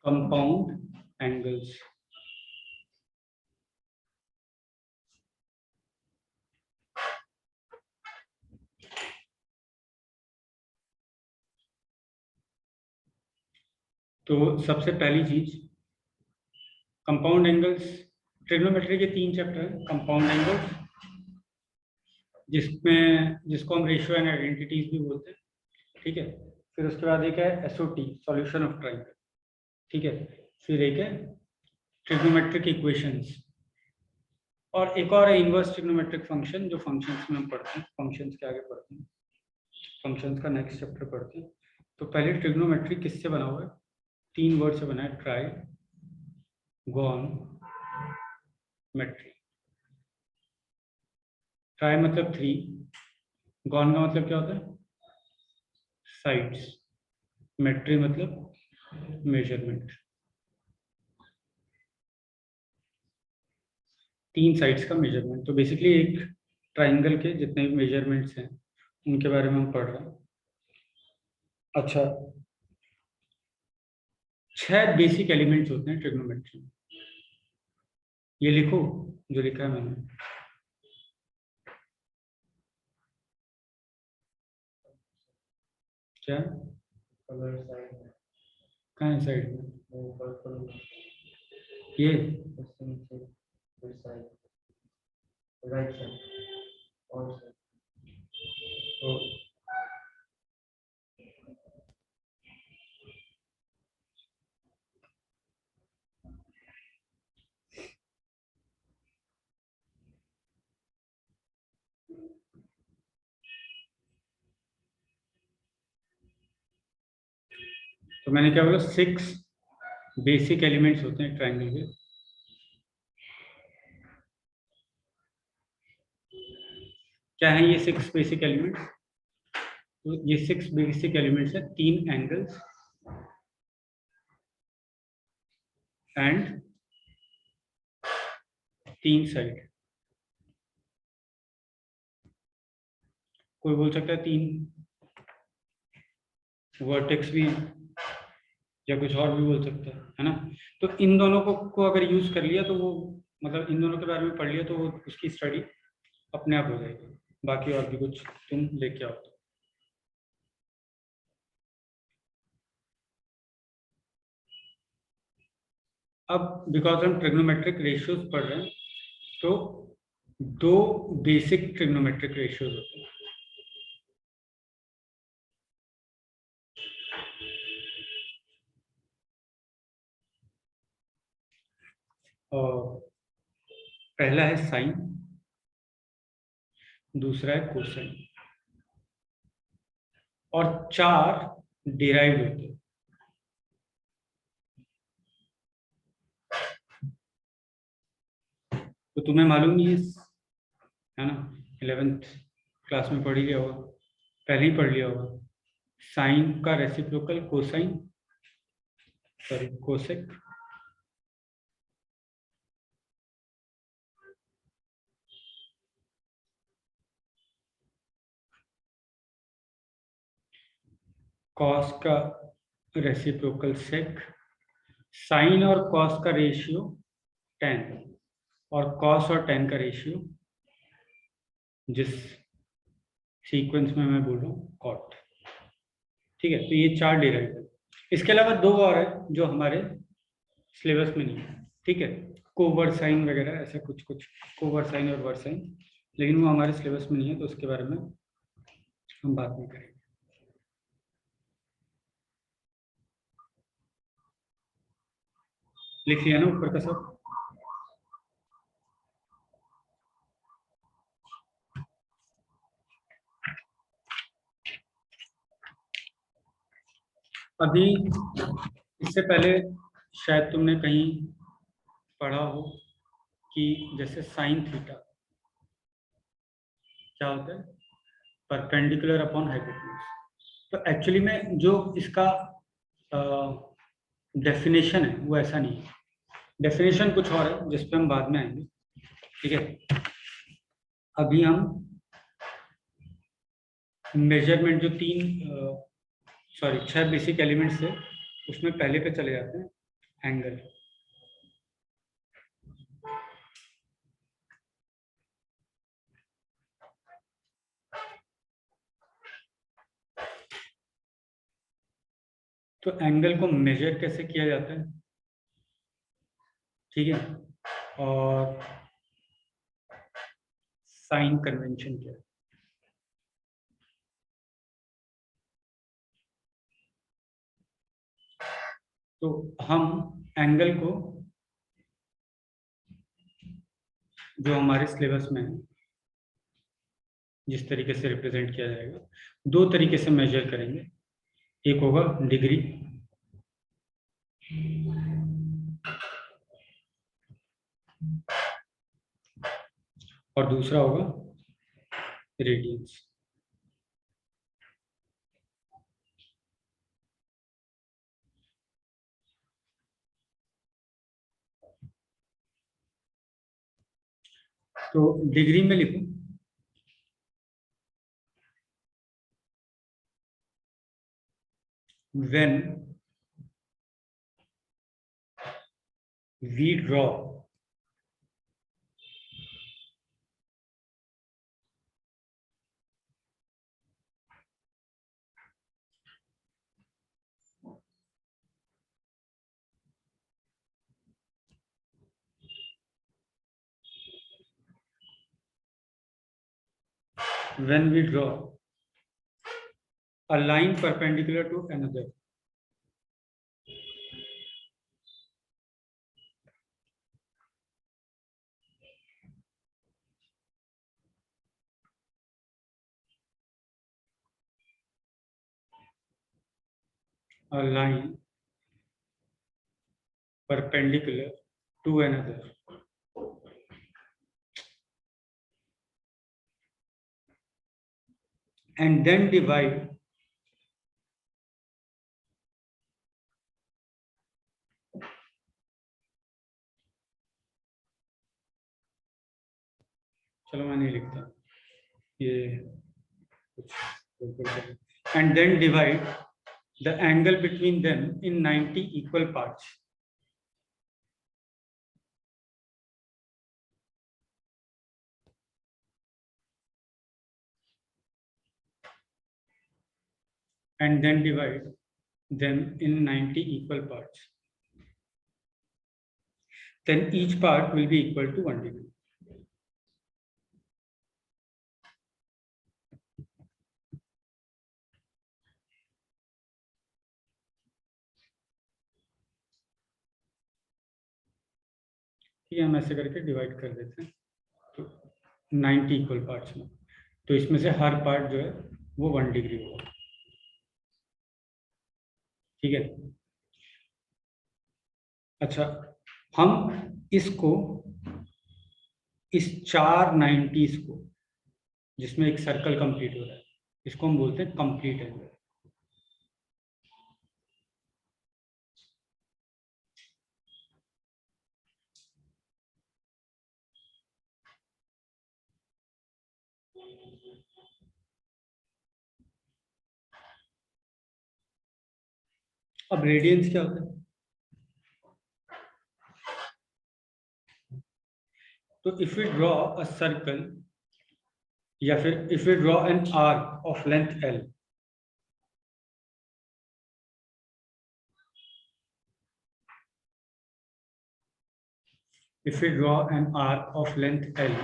Compound angles. तो सबसे पहली चीज कंपाउंड एंगल्स, ट्रिग्नोमेट्री के 3 चैप्टर हैं। कंपाउंड एंगल्स, जिसको हम रेशियो एंड आइडेंटिटीज भी बोलते हैं, ठीक है। फिर उसके बाद एक है एसओटी, सॉल्यूशन ऑफ ट्रायंगल, ठीक है। फिर एक है ट्रिग्नोमेट्रिक इक्वेशंस, और एक और है इनवर्स ट्रिग्नोमेट्रिक फंक्शन, जो फंक्शंस में हम पढ़ते हैं, फंक्शंस के आगे पढ़ते हैं, फंक्शंस का नेक्स्ट चैप्टर पढ़ते हैं। तो पहले ट्रिग्नोमेट्री किससे बना हुआ है? 3 वर्ड से बना है, ट्राई गॉन मेट्री। ट्राई मतलब 3, गॉन का मतलब क्या होता है? साइड्स, मेट्री मतलब मेजरमेंट, 3 साइड्स का मेजरमेंट। तो बेसिकली एक ट्राइंगल के जितने भी मेजरमेंट्स हैं उनके बारे में हम पढ़ रहे हैं। अच्छा, 6 बेसिक एलिमेंट्स होते हैं ट्रिग्नोमेट्री में। ये लिखो जो लिखा है मैंने। क्या कहाँ है साइड में? ये राइट साइड और तो मैंने क्या बोला, 6 बेसिक एलिमेंट्स होते हैं ट्राइंगल के। क्या है ये 6 बेसिक एलिमेंट्स? तो ये 6 बेसिक एलिमेंट्स है, 3 एंगल्स एंड 3 साइड। कोई बोल सकता है 3 वर्टेक्स भी, या कुछ और भी बोल सकता है ना। तो इन दोनों को अगर यूज कर लिया तो वो, मतलब इन दोनों के बारे में पढ़ लिया तो वो उसकी स्टडी अपने आप हो जाएगी। बाकी और भी कुछ तुम लेके आओ। अब बिकॉज हम ट्रिग्नोमेट्रिक रेशियोज पढ़ रहे हैं, तो 2 बेसिक ट्रिग्नोमेट्रिक रेशियोज होते हैं। और पहला है साइन, दूसरा है कोसाइन, और 4 डिराइव होते हैं। तो तुम्हें मालूम ही है ना, 11th क्लास में पढ़ ही लिया होगा, पहले ही पढ़ लिया होगा। साइन का reciprocal cosine, sorry cosec, cos का रेसिप्रोकल सेक, साइन और कॉस का रेशियो 10, और कॉस और 10 का रेशियो जिस सीक्वेंस में मैं बोल रहा हूँ कॉट, ठीक है। तो ये 4 डिराइव है। इसके अलावा 2 और है जो हमारे सिलेबस में नहीं है, ठीक है। कोवर्साइन वगैरह ऐसा कुछ कुछ, कोवर्साइन और वर्साइन, लेकिन वो हमारे सिलेबस में नहीं है, तो उसके बारे में हम बात नहीं करेंगे। लिख लिया ना ऊपर का सब? अभी इससे पहले शायद तुमने कहीं पढ़ा हो कि जैसे साइन थीटा क्या होता है, परपेंडिकुलर अपॉन हाइपोटेन्यूज। तो एक्चुअली में जो इसका डेफिनेशन है वो ऐसा नहीं है, डेफिनेशन कुछ और है जिस पे हम बाद में आएंगे, ठीक है। अभी हम मेजरमेंट जो 6 बेसिक एलिमेंट्स थे उसमें पहले पे चले जाते हैं, एंगल। तो एंगल को मेजर कैसे किया जाता है, ठीक है, और साइन कन्वेंशन क्या है। तो हम एंगल को जो हमारे सिलेबस में है जिस तरीके से रिप्रेजेंट किया जाएगा, दो तरीके से मेजर करेंगे। एक होगा डिग्री और दूसरा होगा रेडियंस। तो डिग्री में लिखूं, when we draw a line perpendicular to another, a line perpendicular to another, and then divide चलो मैं नहीं लिखता ये कुछ, and then divide the angle between them in 90 equal parts. And then divide them in 90 equal parts. Then each part will be equal to 1 degree. ठीक है, हम ऐसे करके डिवाइड कर देते हैं तो 90 इक्वल पार्ट्स में, तो इसमें से हर पार्ट जो है वो 1 डिग्री होगा। ठीक है, अच्छा, हम इसको इस 4 90s को जिसमें एक सर्कल कंप्लीट हो रहा है, इसको हम बोलते हैं कंप्लीट एंगल। अब रेडियंस क्या होता है? तो if you draw a circle या फिर if you draw an arc of length L, if we draw an arc of length L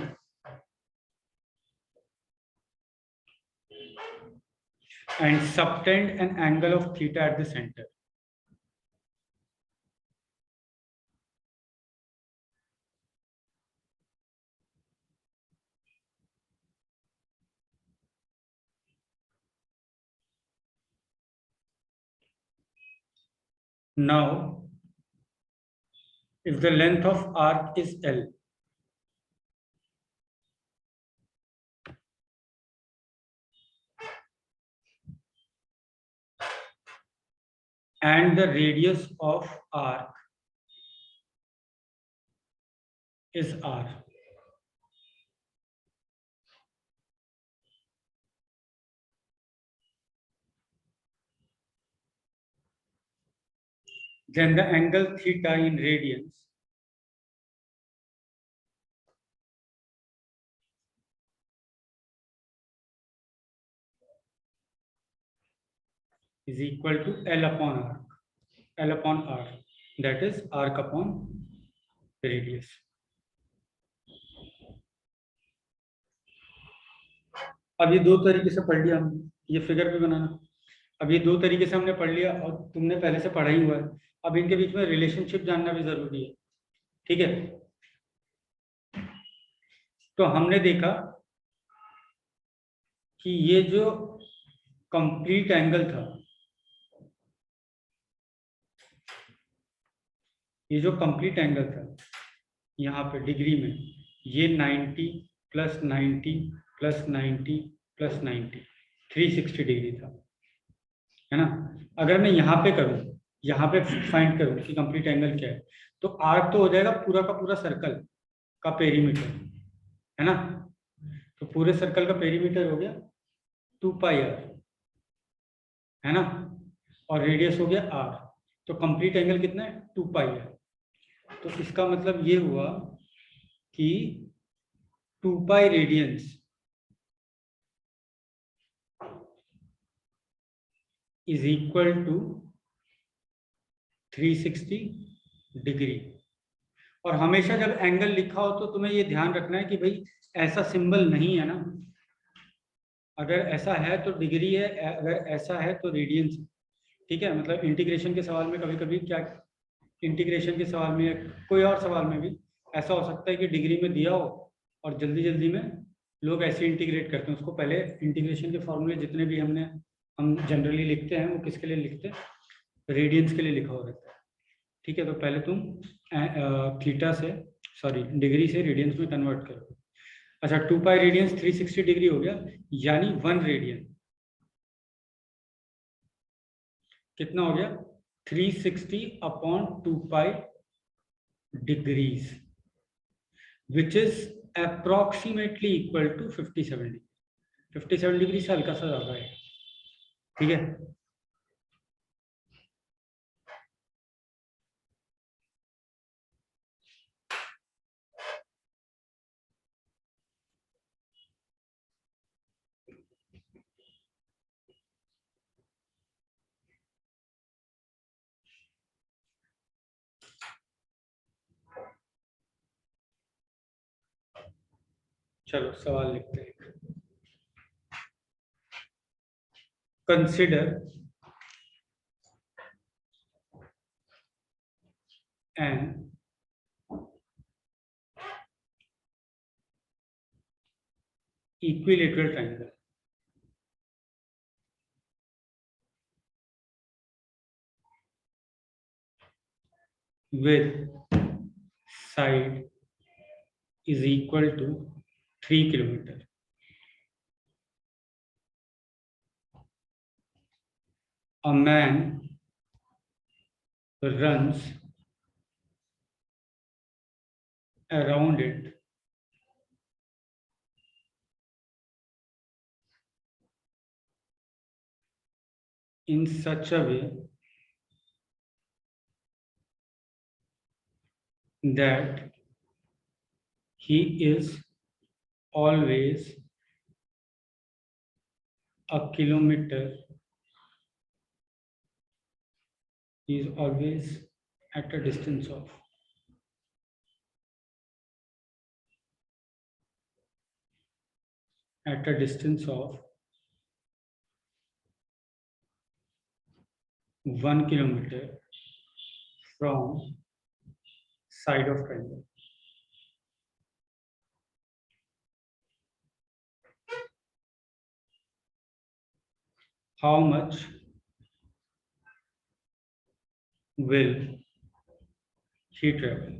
and subtend an angle of theta at the center, now if the length of arc is L and the radius of arc is R, then the angle theta in radians is equal to L upon R, that is arc upon radius. अब ये दो तरीके से पढ़ लिया हमने, ये figure भी बनाना। अब ये दो तरीके से हमने पढ़ लिया और तुमने पहले से पढ़ा ही हुआ है। अब इनके बीच में रिलेशनशिप जानना भी जरूरी है, ठीक है। तो हमने देखा कि ये जो कंप्लीट एंगल था, ये जो कंप्लीट एंगल था यहाँ पे डिग्री में, ये 90 प्लस 90 प्लस 90 प्लस 90 360 डिग्री था, है ना। अगर मैं यहाँ पे करूँ, यहाँ पे फाइंड करूँ कि कंप्लीट एंगल क्या है, तो आर्क तो हो जाएगा पूरा का पूरा सर्कल का पेरीमीटर, है ना। तो पूरे सर्कल का पेरीमीटर हो गया 2 पाई आर, है ना, और रेडियस हो गया आर। तो कंप्लीट एंगल कितना है 2 पाई आर। तो इसका मतलब ये हुआ कि 2 pi radians is equal to 360 degree. और हमेशा जब एंगल लिखा हो तो तुम्हें ये ध्यान रखना है कि भाई ऐसा सिंबल नहीं है ना, अगर ऐसा है तो डिग्री है, अगर ऐसा है तो रेडियंस, ठीक है। मतलब इंटीग्रेशन के सवाल में कभी कभी क्या, इंटीग्रेशन के सवाल में, कोई और सवाल में भी ऐसा हो सकता है कि डिग्री में दिया हो और जल्दी जल्दी में लोग ऐसे इंटीग्रेट करते हैं उसको। पहले इंटीग्रेशन के फॉर्मूले जितने भी हम जनरली लिखते हैं वो किसके लिए लिखते हैं, रेडियंस के लिए लिखा हो रहता है, ठीक है। तो पहले तुम थीटा से, सॉरी डिग्री से रेडियंस में कन्वर्ट करो। अच्छा, 2 पाई रेडियंस 360 डिग्री हो गया, यानी 1 रेडियन कितना हो गया 360 upon 2 pi degrees, which is approximately equal to 57 degree. 57 degree से हल्का सा ज्यादा है, ठीक है। चलो सवाल लिखते हैं। Consider an equilateral triangle with side is equal to 3 kilometer. A man runs around it in such a way that he is always a kilometer, he is always at a distance of 1 kilometer from side of triangle. How much will he travel?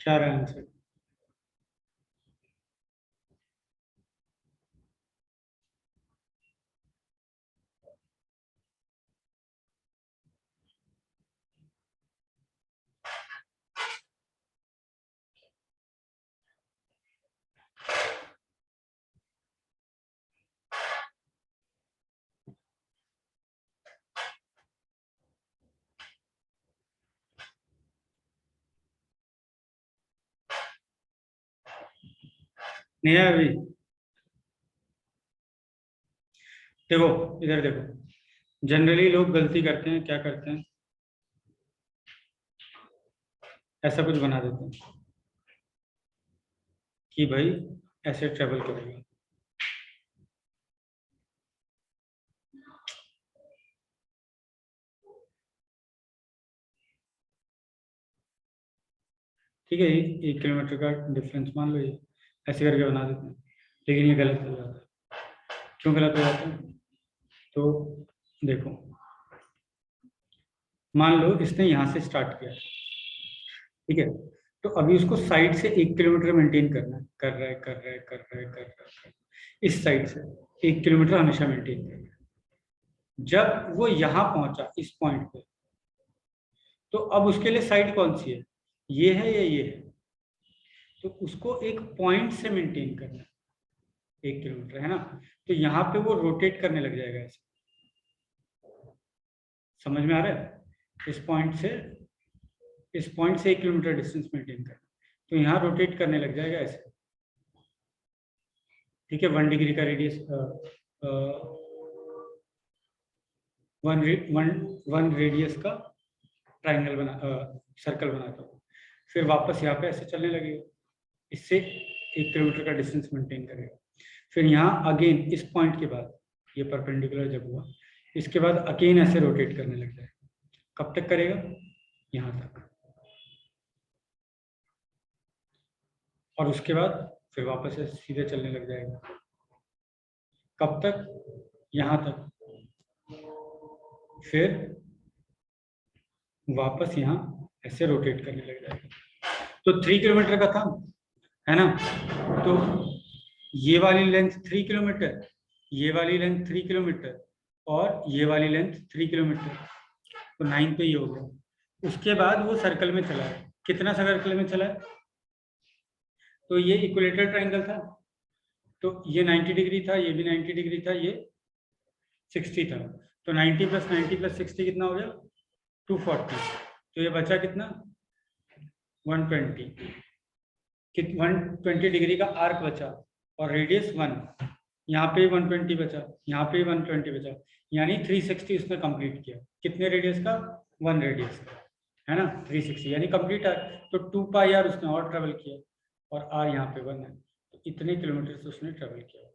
क्या रहा answer? नहीं है अभी? देखो, इधर देखो, generally लोग गलती करते हैं, क्या करते हैं, ऐसा कुछ बना देते हैं कि भाई ऐसे ट्रेवल करेगा। ठीक है, 1 किलोमीटर का डिफरेंस मान लो, ये ऐसे करके बना देते हैं, लेकिन ये गलत हो जाता है। क्यों गलत हो जाता है? तो देखो, मान लो इसने यहाँ से स्टार्ट किया, ठीक है, तो अभी उसको साइड से 1 किलोमीटर मेंटेन करना है, कर रहा है कर रहा है कर रहा है कर रहा है कर रहा है। इस साइड से 1 किलोमीटर हमेशा मेंटेन करना है। जब वो यहाँ पहुंचा इस पॉइंट पे, तो अब उसके लिए साइड कौन सी है, ये है या ये है? तो उसको एक पॉइंट से मेंटेन करना है 1 किलोमीटर, है ना? तो यहाँ पे वो रोटेट करने लग जाएगा ऐसे। समझ में आ रहा है? इस पॉइंट से 1 किलोमीटर डिस्टेंस मेंटेन करना, तो यहाँ रोटेट करने लग जाएगा ऐसे। ठीक है, 1 डिग्री का रेडियस, वन रेडियस का ट्राइंगल बना, सर्कल बनाता हूँ। फिर वापस यहाँ पे ऐसे चलने लगेगा, इससे 1 किलोमीटर का डिस्टेंस मेंटेन करेगा। फिर यहाँ अगेन इस पॉइंट के बाद, ये परपेंडिकुलर जब हुआ, इसके बाद अगेन ऐसे रोटेट करने लग जाएगा। कब तक करेगा? यहाँ तक। और उसके बाद फिर वापस ऐसे सीधे चलने लग जाएगा। कब तक? यहाँ तक। फिर वापस यहाँ ऐसे रोटेट करने लग जाएगा। तो 3 किलोमीटर का था, है ना? तो ये वाली लेंथ 3 किलोमीटर, ये वाली लेंथ 3 किलोमीटर, और ये वाली लेंथ 3 किलोमीटर, तो 9 पे ही हो गया। उसके बाद वो सर्कल में चला है। कितना सर्कल में चला है? तो ये इक्विलेटरल ट्राइंगल था, तो ये 90 डिग्री था, ये भी 90 डिग्री था, ये 60 था। तो 90 प्लस 90 प्लस 60 कितना हो गया? 240। तो ये बचा कितना? 120। 120 डिग्री का आर्क बचा, और रेडियस 1। यहाँ पे 120 बचा, यहाँ पे 120 बचा, यानी 360 उसने कंप्लीट किया। कितने रेडियस का? 1 रेडियस का, है ना? 360 यानी कंप्लीट आर। तो 2 पाई आर उसने और ट्रेवल किया, और आर यहाँ पे 1 है, तो इतने किलोमीटर से उसने ट्रेवल किया।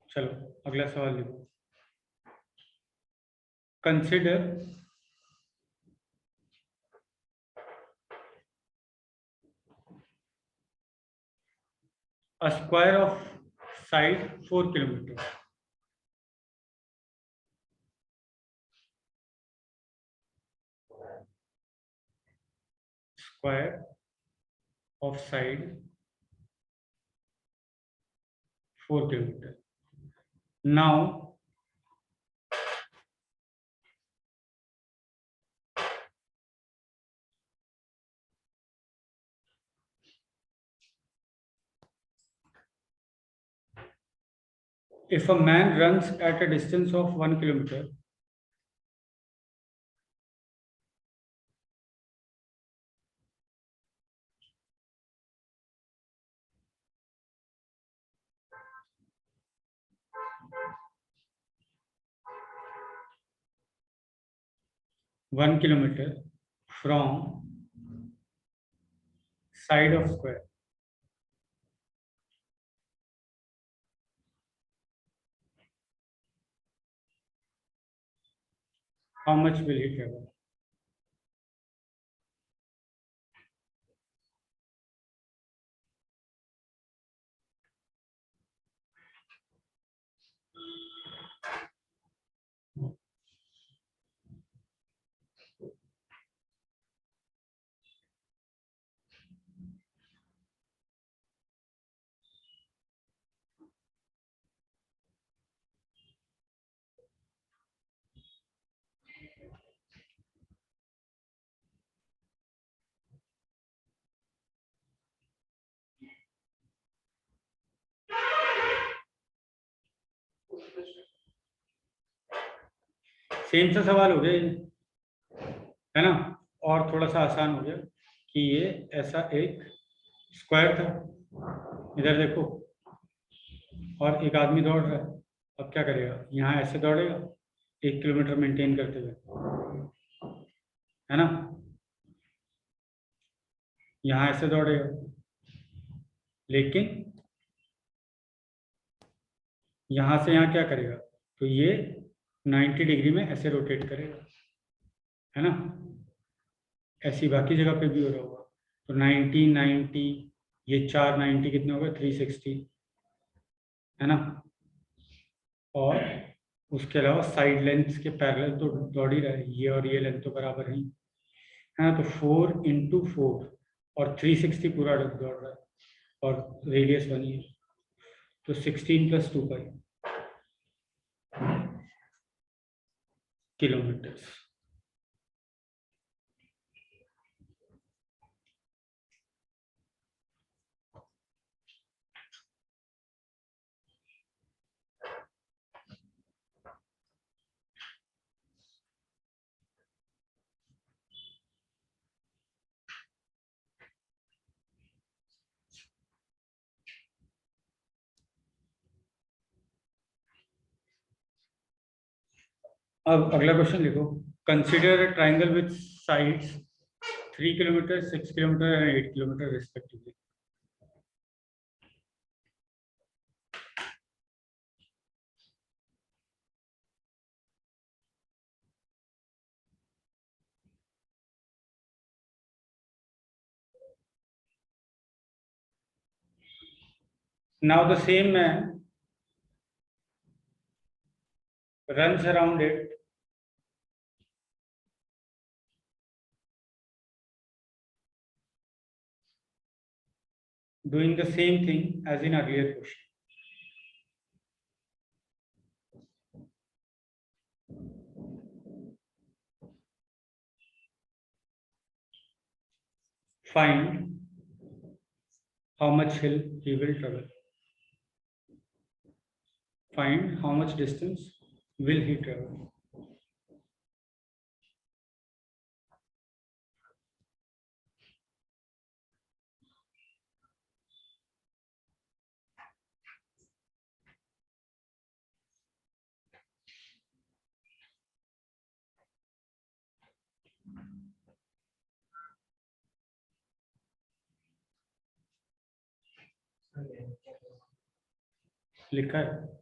चलो अगला सवाल लिखो। Consider a square of side 4 kilometer. Square of side 4 kilometer. Now if a man runs at a distance of 1 kilometer, 1 kilometer from side of square. How much will he travel? Same सा सवाल हो गया ये, है ना। और थोड़ा सा आसान हो गया कि ये ऐसा एक स्क्वायर था, इधर देखो, और एक आदमी दौड़ रहा है। अब क्या करेगा, यहाँ ऐसे दौड़ेगा 1 किलोमीटर मेंटेन करते हुए, है ना। यहाँ ऐसे दौड़ेगा, लेकिन यहाँ से यहाँ क्या करेगा, तो ये 90 डिग्री में ऐसे रोटेट करेगा, है ना। ऐसी बाकी जगह पे भी हो रहा होगा। तो 90 90, ये 4 90 कितने हो गए, 360, है ना। और उसके अलावा साइड लेंथ के पैरेलल तो दौड़ ही रहा है, ये और ये लेंथ तो बराबर ही है ना। तो 4 इंटू 4 और 360 पूरा दौड़ रहा है, और रेडियस बनी है, तो 16 + 2 पाई किलोमीटर्स। अब अगला क्वेश्चन लिखो, consider a triangle with sides 3 kilometre, 6 kilometre and 8 kilometre respectively. Now the same man runs around it doing the same thing as in earlier question. Find how much hill he will travel. Find how much distance will he travel. लिखा है।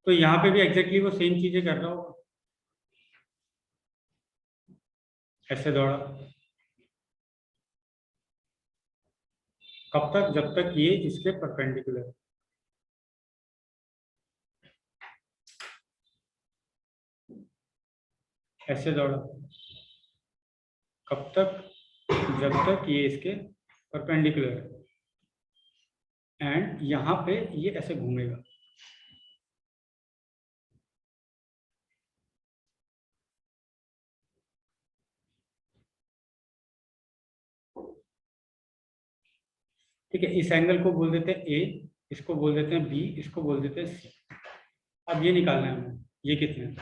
तो यहाँ पे भी exactly वो same चीजें कर रहा होगा, ऐसे दौड़ा। कब तक, जब तक ये इसके परपेंडिकुलर, ऐसे दौड़ा। कब तक? जब तक ये इसके परपेंडिकुलर है एंड यहाँ पे ये ऐसे घूमेगा। ठीक है, इस एंगल को बोल देते हैं ए, इसको बोल देते हैं बी, इसको बोल देते हैं सी। अब ये निकालना है हमें, ये कितने हैं?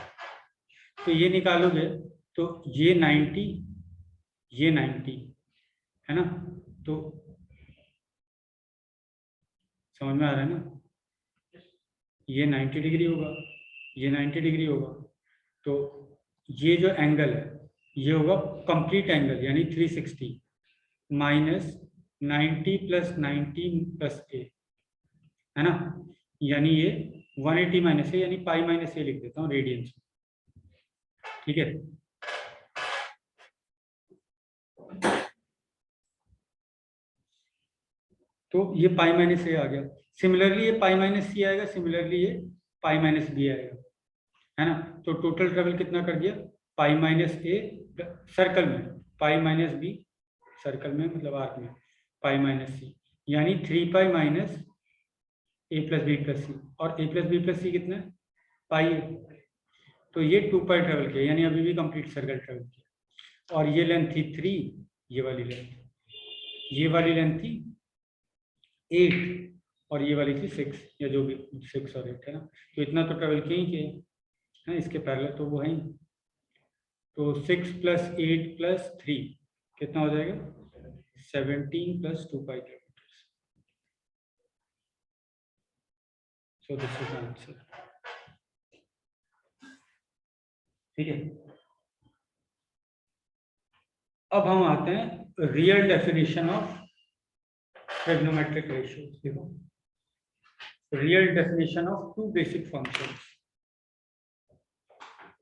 तो ये निकालोगे तो ये 90, ये 90 है ना, तो समझ में आ रहा है ना, ये 90 डिग्री होगा, ये 90 डिग्री होगा, तो ये जो एंगल है ये होगा कंप्लीट एंगल यानी 360 माइनस 90 प्लस 90 प्लस ए, है ना, यानी ये 180 माइनस ए, यानी पाई माइनस ए लिख देता हूँ रेडियंस। ठीक है, तो ये पाई माइनस ए आ गया। सिमिलरली ये पाई माइनस सी आएगा, सिमिलरली ये पाई माइनस बी आएगा, है ना। तो टोटल ट्रेवल कितना कर दिया? पाई माइनस ए सर्कल में, पाई माइनस बी सर्कल में मतलब आर्क में, पाई माइनस सी, यानी 3 पाई माइनस ए प्लस बी प्लस सी, और ए प्लस बी प्लस सी कितना है? पाई है। तो ये 2 पाई ट्रेवल किया, यानी अभी भी कंप्लीट सर्कल ट्रेवल किया। और ये लेंथ थी 3, ये वाली लेंथ, ये वाली लेंथ थी 8 और ये वाली थी 6, या जो भी 6 और 8 है ना। तो इतना तो ट्रेवल किया ही किया है, इसके पैरेलल तो वो है ही। तो 6 प्लस 8 प्लस 3 कितना हो जाएगा? 17 plus 2 pi kilometre. So this is answer. ठीक है, अब हम आते हैं real definition of trigonometric ratios. देखो, real definition of two basic functions,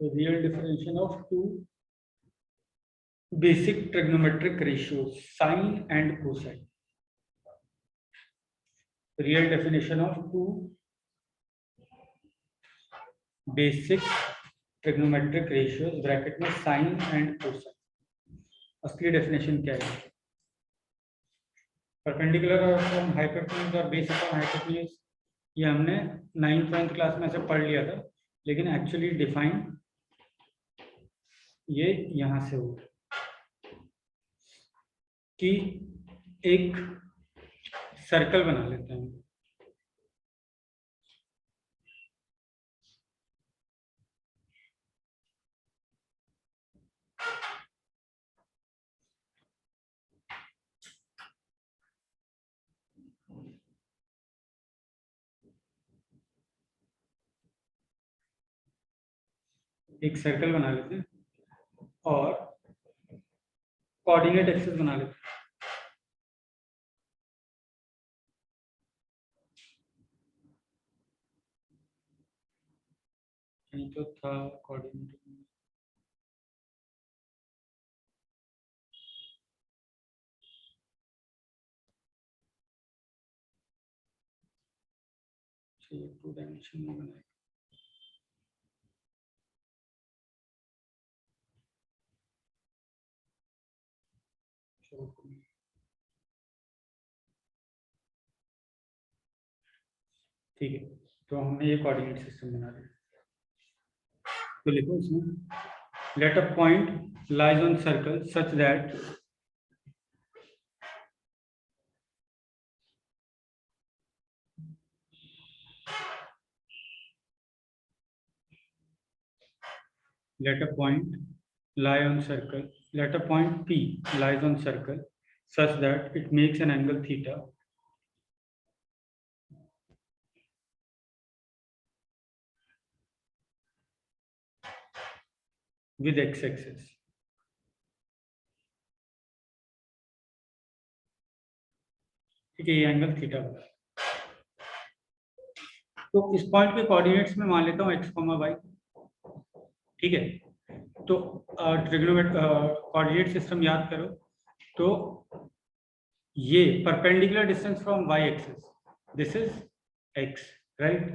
real definition of two basic trigonometric ratios, sine and cosine. Real definition of two basic trigonometric ratios bracket में sine and cosine. असली definition क्या है? Perpendicular upon hypotenuse और base upon hypotenuse, ये हमने 9th class में से पढ़ लिया था, लेकिन एक्चुअली डिफाइन ये यहां से हो कि एक सर्कल बना लेते हैं। एक सर्कल बना लेते हैं और कोऑर्डिनेट एक्सिस बना लेते हैं। कहीं तो था कोऑर्डिनेट, ये 2 डायमेंशन में बनाएगा। ठीक है, तो हमने ये कोऑर्डिनेट सिस्टम बना लिया। तो लिखो इसमें, let a point lies on circle such that let a point lie on circle, let a point P lies on circle such that it makes an angle theta with x-axis. ठीक है, ये angle theta होगा। तो इस point के coordinates में मान लेता हूँ x, y। ठीक है, तो ट्रिग्नोमेट्रिक कोऑर्डिनेट सिस्टम याद करो, तो ये perpendicular distance from y axis, this is x, right.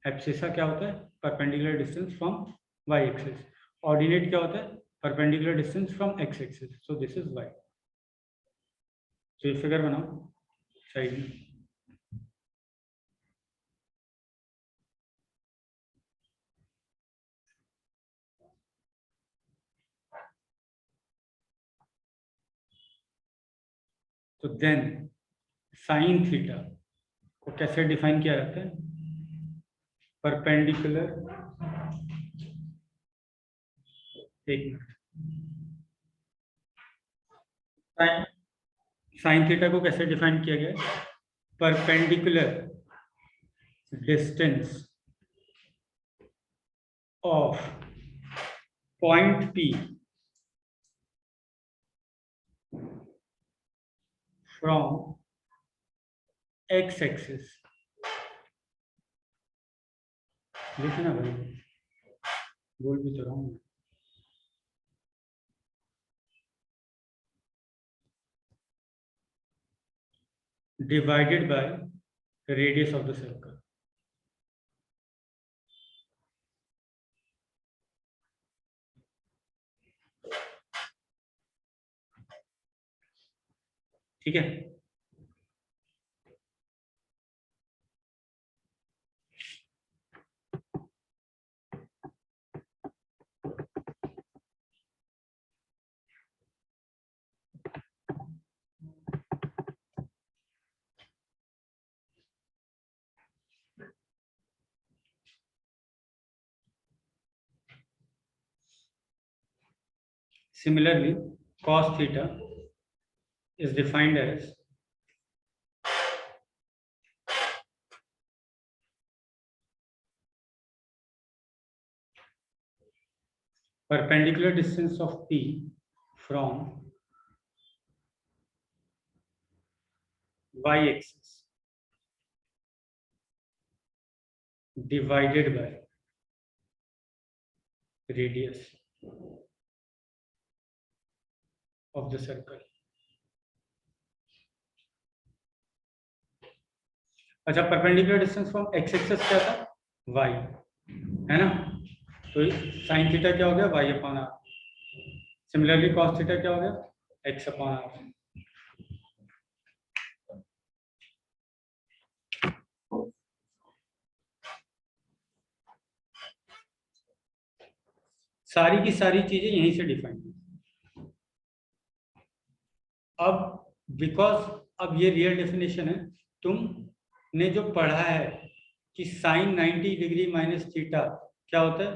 Abscissa क्या होता है? Perpendicular distance from y axis. Ordinate क्या होता है? perpendicular distance from x axis, so this is y. तो ये फिगर बनाओ साइड में. तो देन साइन थीटा को कैसे डिफाइन किया जाता है? परपेंडिकुलर, एक मिनट, साइन थीटा को कैसे डिफाइन किया गया? Perpendicular distance of point P from x axis. लिखे ना भाई, बोल भी तो रहा हूँ. Divided by radius of the circle. ठीक है. Similarly, cos theta is defined as perpendicular distance of P from y axis divided by radius of the circle. अच्छा, perpendicular distance from X axis क्या था? y, है ना? तो sine theta क्या हो गया? y upon r. Similarly cos theta क्या हो गया? x upon r. सारी की सारी चीजें यहीं से डिफाइन है. अब बिकॉज अब ये रियल डेफिनेशन है, तुमने जो पढ़ा है कि साइन 90 डिग्री माइनस थीटा क्या होता है?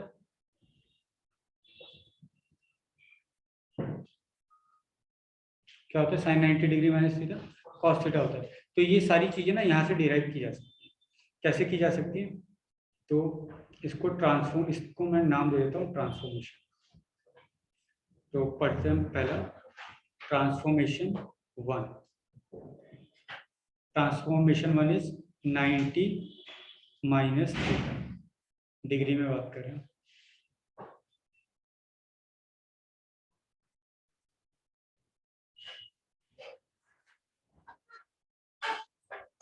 क्या होता है sine 90 degree minus theta? Cos theta होता है. तो ये सारी चीजें ना यहाँ से डिराइव की जा सकती है. कैसे की जा सकती है? तो इसको ट्रांसफॉर्म, इसको मैं नाम दे देता हूँ ट्रांसफॉर्मेशन. तो पढ़ते हैं पहला transformation 1. Transformation 1 is 90 minus theta. Degree में बात कर रहे हैं.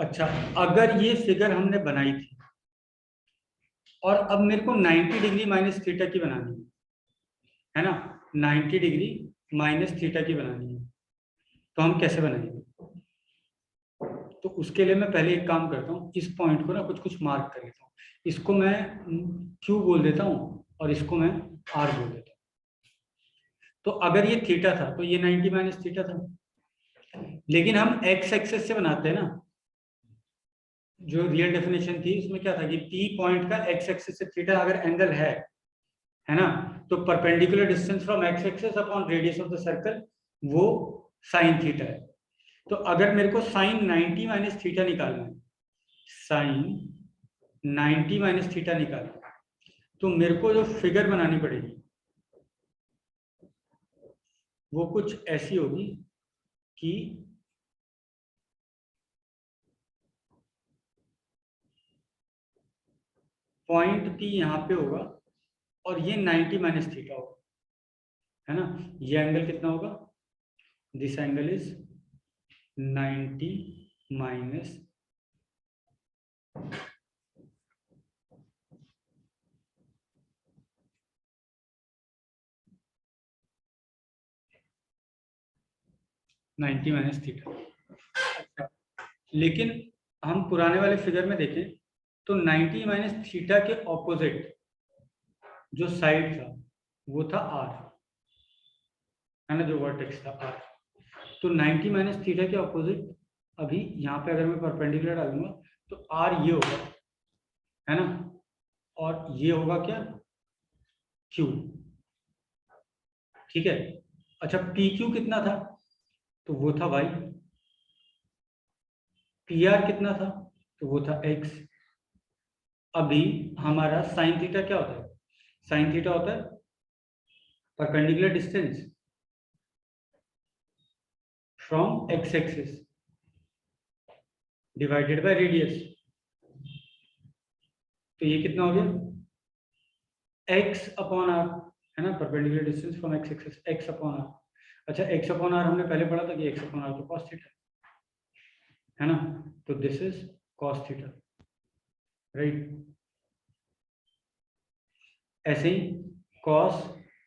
अच्छा, अगर ये फिगर हमने बनाई थी और अब मेरे को 90 डिग्री माइनस थीटा की बनानी है ना, 90 डिग्री माइनस थीटा की बनानी है, तो हम कैसे बनाएंगे? तो उसके लिए मैं पहले एक काम करता हूँ, इस पॉइंट को ना कुछ कुछ मार्क कर लेता हूँ. इसको मैं Q बोल देता हूँ और इसको मैं R बोल देता हूँ. तो अगर ये थीटा था तो ये 90 माइनस थीटा था. लेकिन हम x एक्सेस से बनाते हैं ना, जो रियल डेफिनेशन थी उसमें क्या था कि P पॉइंट का x एक्सेस से थीटा अगर एंगल है ना, तो perpendicular distance from x axis upon radius of the circle वो साइन थीटा है. तो अगर मेरे को साइन 90 माइनस थीटा निकालना है, साइन 90 माइनस थीटा निकालना है, तो मेरे को जो फिगर बनानी पड़ेगी वो कुछ ऐसी होगी कि पॉइंट P यहाँ पे होगा और ये 90 माइनस थीटा होगा, है ना. ये एंगल कितना होगा? This angle is 90 minus 90 minus theta. अच्छा, लेकिन हम पुराने वाले फिगर में देखें तो 90 माइनस थीटा के ऑपोजिट जो साइड था वो था आर, है ना, जो वर्टेक्स था आर। तो 90 माइनस थीटा के ऑपोजिट अभी यहाँ पे अगर मैं परपेंडिकुलर डालूंगा तो आर ये होगा, है ना, और ये होगा क्या, क्यू। ठीक है। अच्छा, पी क्यू कितना था, तो वो था वाई। पी आर कितना था, तो वो था एक्स। अभी हमारा साइन थीटा क्या होता है, साइन थीटा होता है perpendicular distance from X axis divided by radius. तो ये कितना हो गया, एक्स अपॉन आर, है ना, perpendicular distance from X axis, X upon R. अच्छा, एक्स अपॉन आर हमने पहले पढ़ा था कि एक्स अपॉन आर तो कॉस थीटा, है ना, तो this is cos theta, right. ऐसे ही कॉस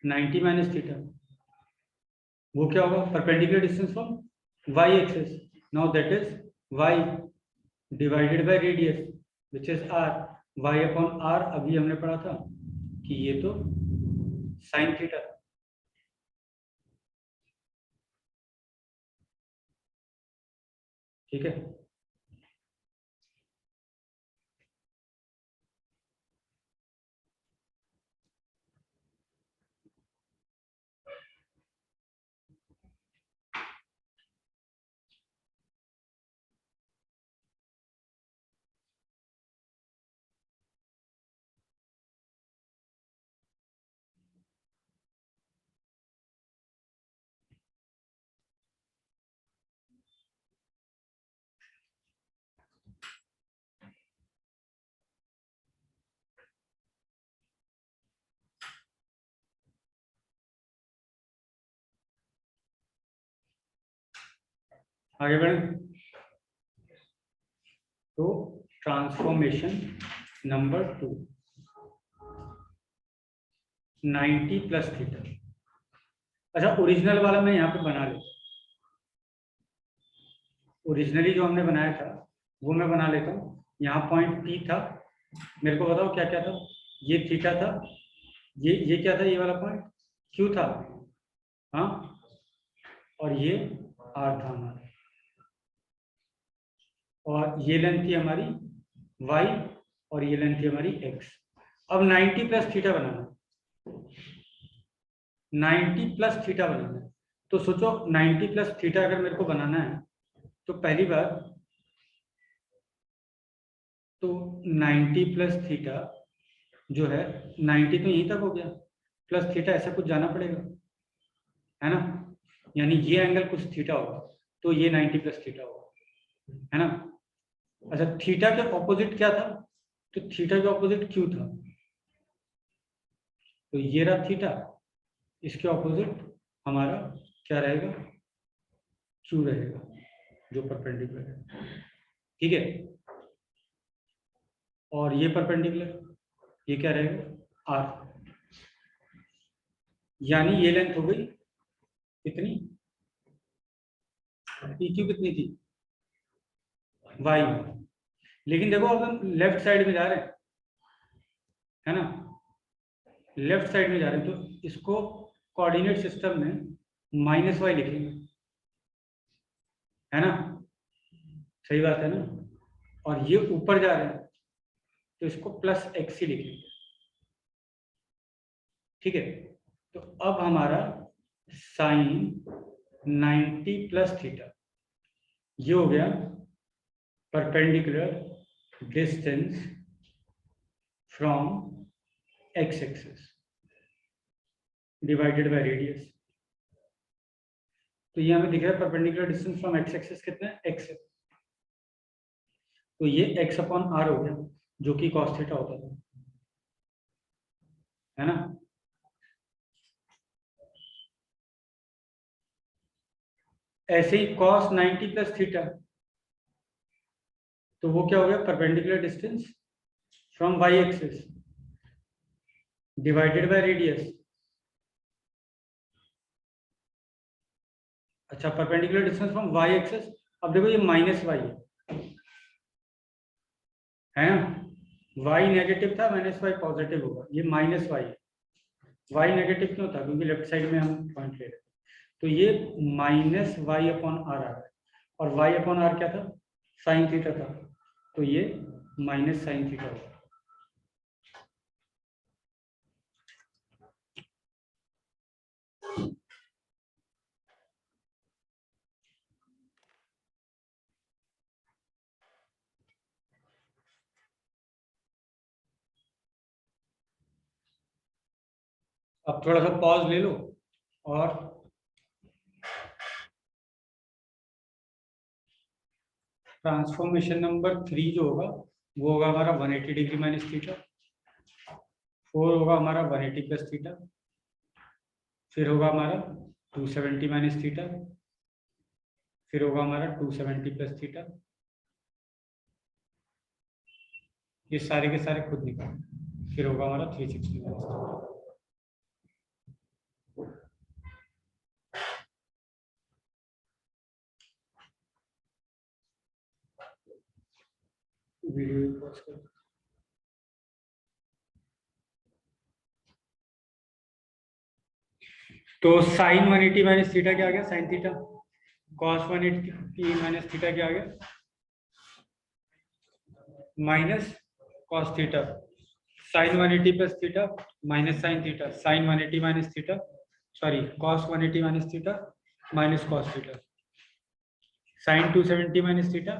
90 माइनस थीटा वो क्या होगा, perpendicular distance from Y axis, now that is Y divided by radius which is R, Y upon R अभी हमने पढ़ा था कि ये तो साइन थीटा। ठीक है, आगे बढ़े। तो ट्रांसफॉर्मेशन नंबर 2, 90 प्लस थीटा। अच्छा, ओरिजिनल वाला मैं यहाँ पे बना लेता, ओरिजिनली जो हमने बनाया था वो मैं बना लेता हूँ। यहाँ पॉइंट पी था, मेरे को बताओ क्या क्या था, ये थीटा था, ये क्या था, ये वाला पॉइंट क्यू था, हाँ, और ये आर था हमारा, और ये लेंथ थी हमारी वाई, और ये लेंथ थी हमारी एक्स। अब 90 प्लस थीटा बनाना, 90 प्लस थीटा बनाना है। तो सोचो 90 प्लस थीटा अगर मेरे को बनाना है तो पहली बार तो 90 प्लस थीटा जो है, 90 तो यहीं तक हो गया, प्लस थीटा ऐसा कुछ जाना पड़ेगा, है ना, यानी ये एंगल कुछ थीटा होगा, तो ये 90 प्लस थीटा होगा, है ना। अच्छा, थीटा के ऑपोजिट क्या था, तो थीटा के ऑपोजिट क्यू था, तो ये रहा थीटा, इसके ऑपोजिट हमारा क्या रहेगा, क्यू रहेगा जो परपेंडिकुलर है। ठीक है, और ये परपेंडिकुलर, ये क्या रहेगा, आर। यानी ये लेंथ हो गई कितनी, पी क्यू कितनी थी, वाई। लेकिन देखो अब हम लेफ्ट साइड में जा रहे हैं, है ना, लेफ्ट साइड में जा रहे हैं, तो इसको कोऑर्डिनेट सिस्टम में माइनस वाई लिखेंगे, है ना, सही बात है ना, और ये ऊपर जा रहे हैं तो इसको प्लस एक्स ही लिखेंगे। ठीक है, तो अब हमारा साइन 90 प्लस थीटा ये हो गया perpendicular distance from X axis divided by radius. तो ये हमें दिख रहा है perpendicular distance from X axis कितना है, एक्स है, तो ये एक्स अपॉन आर हो गया जो कि कॉस थीटा होता था, है ना। ऐसे ही कॉस 90 प्लस थीटा, तो वो क्या हो गया, perpendicular distance from Y axis divided by radius. अच्छा, perpendicular distance from Y axis. अब देखो ये माइनस वाई है ना, वाई नेगेटिव था, माइनस वाई पॉजिटिव होगा, ये माइनस वाई है। वाई नेगेटिव क्यों था? क्योंकि लेफ्ट साइड में हम पॉइंट ले रहे थे, तो ये माइनस वाई अपॉन आर आ रहा है, और वाई अपॉन आर क्या था? साइन थीटा था, तो ये माइनस साइन थीटा होगा। अब थोड़ा सा पॉज ले लो, और ट्रांसफॉर्मेशन नंबर 3 जो होगा वो होगा हमारा 180 डिग्री माइनस थीटा, 4 होगा हमारा 180 प्लस थीटा, फिर होगा हमारा 270 माइनस थीटा, फिर होगा हमारा 270 प्लस थीटा। ये सारे के सारे खुद निकाल, फिर होगा हमारा 360 माइनस थीटा। वीडियो पॉज कर। तो साइन 180 माइनस थीटा क्या आ गया? Sine theta. Cos 180 minus theta क्या आ गया? Minus cos theta. Sine 180 plus theta minus sine theta. Sine 180 minus theta, sorry cos 180 minus theta minus cos theta. Sine 270 minus theta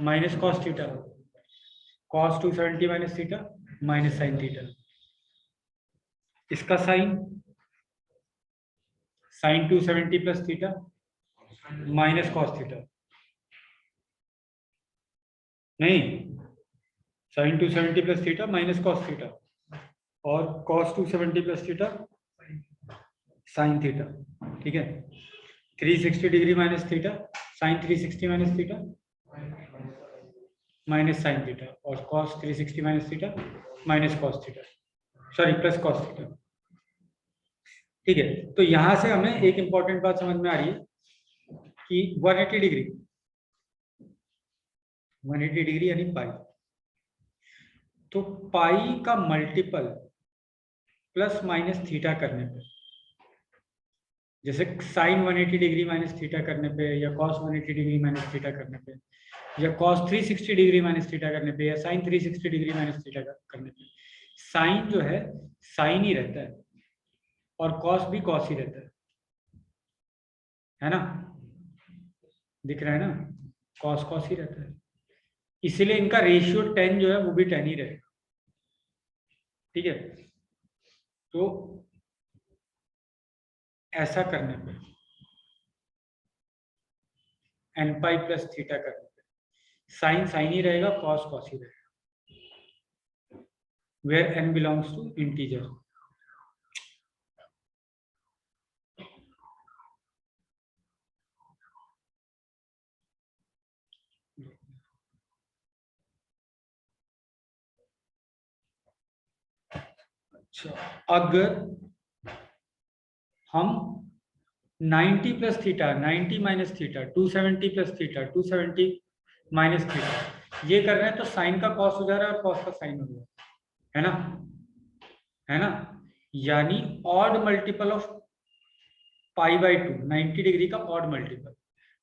minus cos theta. Cos 270 minus theta minus sine theta. इसका sine sine 270 plus theta minus cos theta. नहीं, sine 270 plus theta minus cos theta, और cos 270 plus theta sine theta. ठीक है, 360 degree minus theta, sine 360 minus theta minus sine theta, और cos 360 minus theta minus cos theta, sorry plus cos theta. ठीक है, तो यहां से हमें एक इंपॉर्टेंट बात समझ में आ रही है कि 180 डिग्री, 180 डिग्री यानी पाई, तो पाई का मल्टीपल प्लस माइनस थीटा करने पे, जैसे साइन 180 डिग्री माइनस थीटा करने पे, या कॉस 180 डिग्री माइनस थीटा करने पे, या कॉस 360 डिग्री माइनस थीटा करने पे, या साइन 360 डिग्री माइनस थीटा करने पे, साइन जो है साइन ही रहता है, और कॉस भी कॉस ही रहता है ना? दिख रहा है ना, कॉस कॉस ही रहता है, इसीलिए इनका रेशियो 10 जो है वो भी 10 ही रहेगा। ठीक है, तो ऐसा करने पे एन पाई प्लस थीटा करने पे साइन साइन ही रहेगा, कॉस कॉस ही रहेगा, where N belongs to integer. अच्छा, अगर हम 90 plus theta, 90 minus theta, 270 plus theta, 270 minus theta ये कर रहे हैं, तो साइन का कॉस हो जा रहा है और कॉस का साइन हो जा रहा है ना? है ना? यानी odd multiple of pi by 2, 90 degree का ऑड मल्टीपल,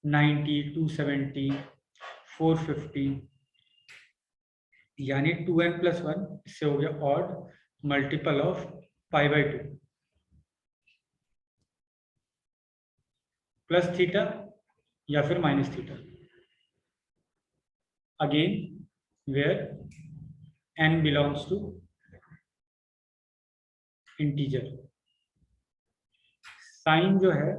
90, 270, 450, यानी 2n प्लस 1, इससे हो गया odd multiple of pi by 2 plus theta या फिर minus theta, again where n belongs to integer. Sine जो है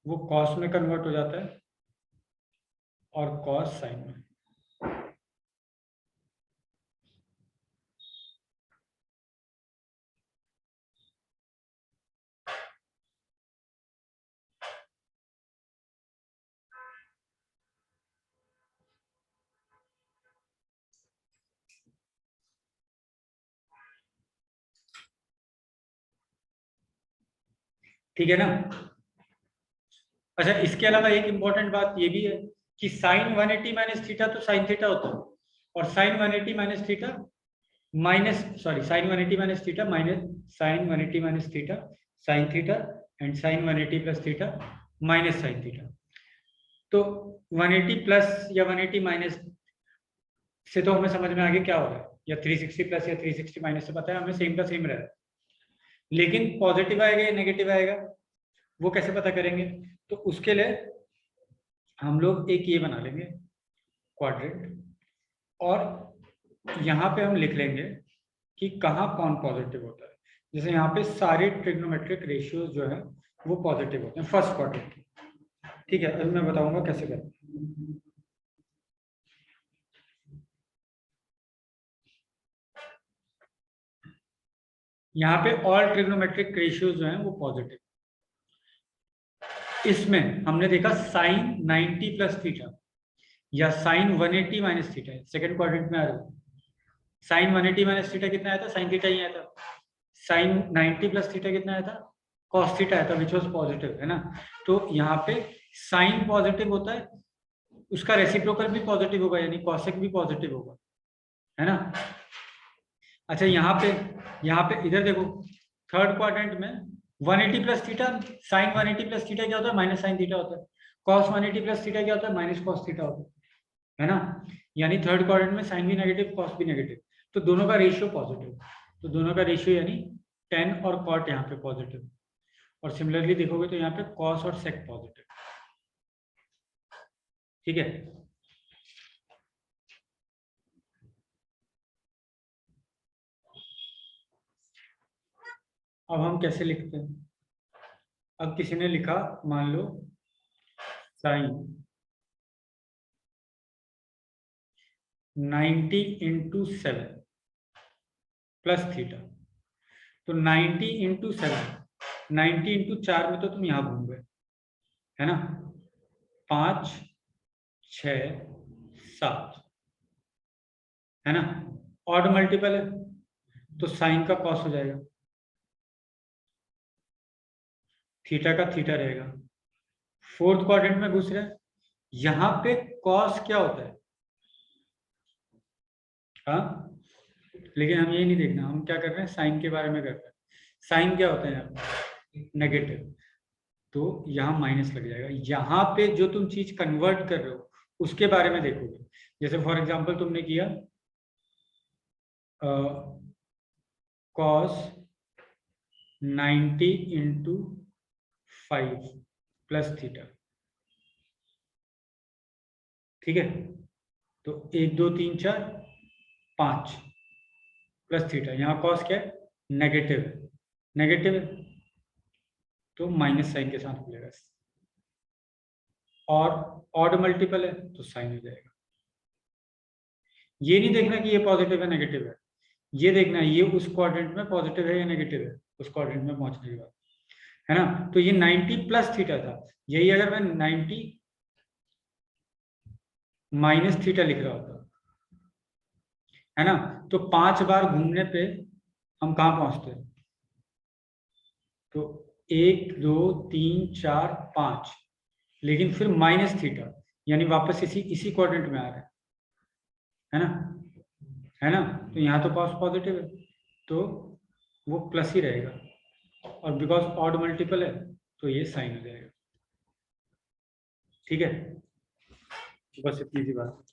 वो कॉस में कन्वर्ट हो जाता है, और कॉस साइन में। ठीक है ना? अच्छा, इसके अलावा एक इंपॉर्टेंट बात ये भी है कि साइन 180 माइनस थीटा तो साइन थीटा होता है, और sine 180 minus theta minus, sorry, sine 180 minus theta minus sine 180 minus theta sine theta, and sine 180 plus theta minus sine theta. तो 180 प्लस या 180 माइनस से तो हमें समझ में आ गया क्या होगा, या 360 प्लस या 360 माइनस से पता है हमें सेम का सेम रहेगा, लेकिन पॉजिटिव आएगा या नेगेटिव आएगा वो कैसे पता करेंगे? तो उसके लिए हम लोग एक ये बना लेंगे क्वाड्रेंट, और यहाँ पे हम लिख लेंगे कि कहाँ कौन पॉजिटिव होता है। जैसे यहाँ पे सारे ट्रिग्नोमेट्रिक रेशियोज जो है वो पॉजिटिव होते हैं फर्स्ट क्वाड्रेंट। ठीक है, अभी मैं बताऊंगा कैसे करते हैं। यहाँ पे ऑल ट्रिग्नोमेट्रिक रेशियोज जो हैं वो पॉजिटिव। इसमें हमने देखा साइन 90 प्लस थीटा या साइन 180 माइनस थीटा है, सेकंड क्वाड्रेंट में आ रहा है। साइन 180 माइनस थीटा कितना आया था? साइन थीटा ही आया था। साइन 90 प्लस थीटा कितना आया था? कॉस थीटा आया था, विच वाज पॉजिटिव, है ना। तो यहाँ पे साइन पॉजिटिव होता है, उसका रेसिप्रोकल भी पॉजिटिव होगा, यानी कॉसेक भी पॉजिटिव होगा, है ना। अच्छा, यहाँ पे इधर देखो, थर्ड क्वाड्रेंट में 180 plus theta, sine 180 plus theta क्या होता है? माइनस साइन थीटा होता है। कॉस 180 प्लस थीटा क्या होता है? माइनस कॉस थीटा होता है ना। यानी थर्ड क्वाड्रेंट में साइन भी नेगेटिव कॉस भी नेगेटिव, तो दोनों का रेशियो पॉजिटिव, तो दोनों का रेशियो यानी टेन और कॉट यहाँ पे पॉजिटिव, और सिमिलरली देखोगे तो यहाँ पे कॉस और सेक पॉजिटिव। ठीक है, अब हम कैसे लिखते हैं? अब किसी ने लिखा, मान लो साइन 90 इंटू 7 प्लस थीटा, तो 90 इंटू 7, 90 इंटू 4 में तो तुम यहां घूम गए, है ना। 5 6 7, है ना। ऑड मल्टीपल है तो साइन का कॉस हो जाएगा, थीटा का थीटा रहेगा। फोर्थ क्वाड्रेंट में घुस रहे हैं, यहां पे कॉस क्या होता है? हाँ, लेकिन हम ये नहीं देखना, हम क्या कर रहे हैं, साइन के बारे में कर रहे हैं। साइन क्या होता है यहाँ पे? नेगेटिव, तो यहाँ माइनस लग जाएगा। यहाँ पे जो तुम चीज कन्वर्ट कर रहे हो उसके बारे में देखोगे। जैसे फॉर एग्जांपल तुमने किया कॉस 90 इंटू 5 प्लस थीटा, ठीक है। तो 1 2 3 4 5 प्लस थीटा, यहाँ कॉस क्या है? नेगेटिव, नेगेटिव है तो माइनस साइन के साथ मिलेगा, और ऑड मल्टीपल है तो साइन हो जाएगा। ये नहीं देखना कि ये पॉजिटिव है नेगेटिव है, ये देखना है ये उस क्वाड्रेंट में पॉजिटिव है या नेगेटिव है उस क्वाड्रेंट में पहुंचने के बाद, है ना। तो ये 90 प्लस थीटा था, यही अगर मैं 90 माइनस थीटा लिख रहा होता, है ना, तो 5 बार घूमने पे हम कहाँ पहुंचते हैं? तो 1 2 3 4 5, लेकिन फिर माइनस थीटा, यानी वापस इसी इसी क्वाड्रेंट में आ रहा है ना, है ना। तो यहाँ तो कॉस पॉजिटिव है तो वो प्लस ही रहेगा, और बिकॉज ऑड मल्टीपल है तो ये साइन हो जाएगा। ठीक है, बस इतनी सी बात।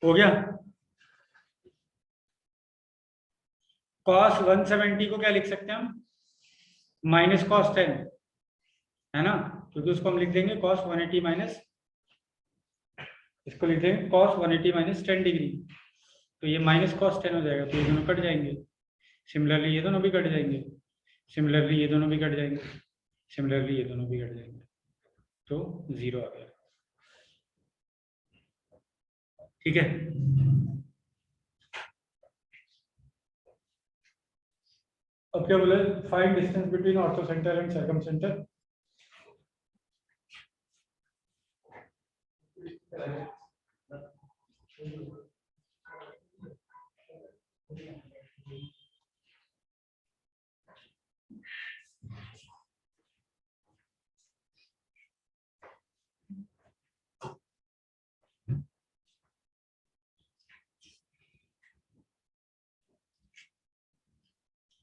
हो गया। cos 170 को क्या लिख सकते हैं हम, माइनस cos 10, है ना, क्योंकि उसको हम लिख देंगे cos 180 माइनस, इसको लिख देंगे cos 180 माइनस 10 डिग्री, तो ये माइनस cos 10 हो जाएगा, तो ये दोनों कट जाएंगे। सिमिलरली ये दोनों भी कट जाएंगे, सिमिलरली ये दोनों भी कट जाएंगे, सिमिलरली ये दोनों भी कट जाएंगे, तो 0 आ गया। ठीक है, अब क्या बोले, find distance between ortho centre and circum centre.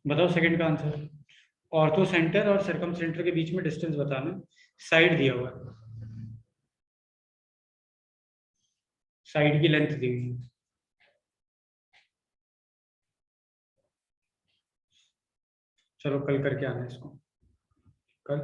बताओ सेकंड का आंसर। ऑर्थो सेंटर और सर्कम सेंटर के बीच में डिस्टेंस बताना, साइड दिया हुआ है, साइड की लेंथ दी हुई है। चलो कल करके आना इसको, कल।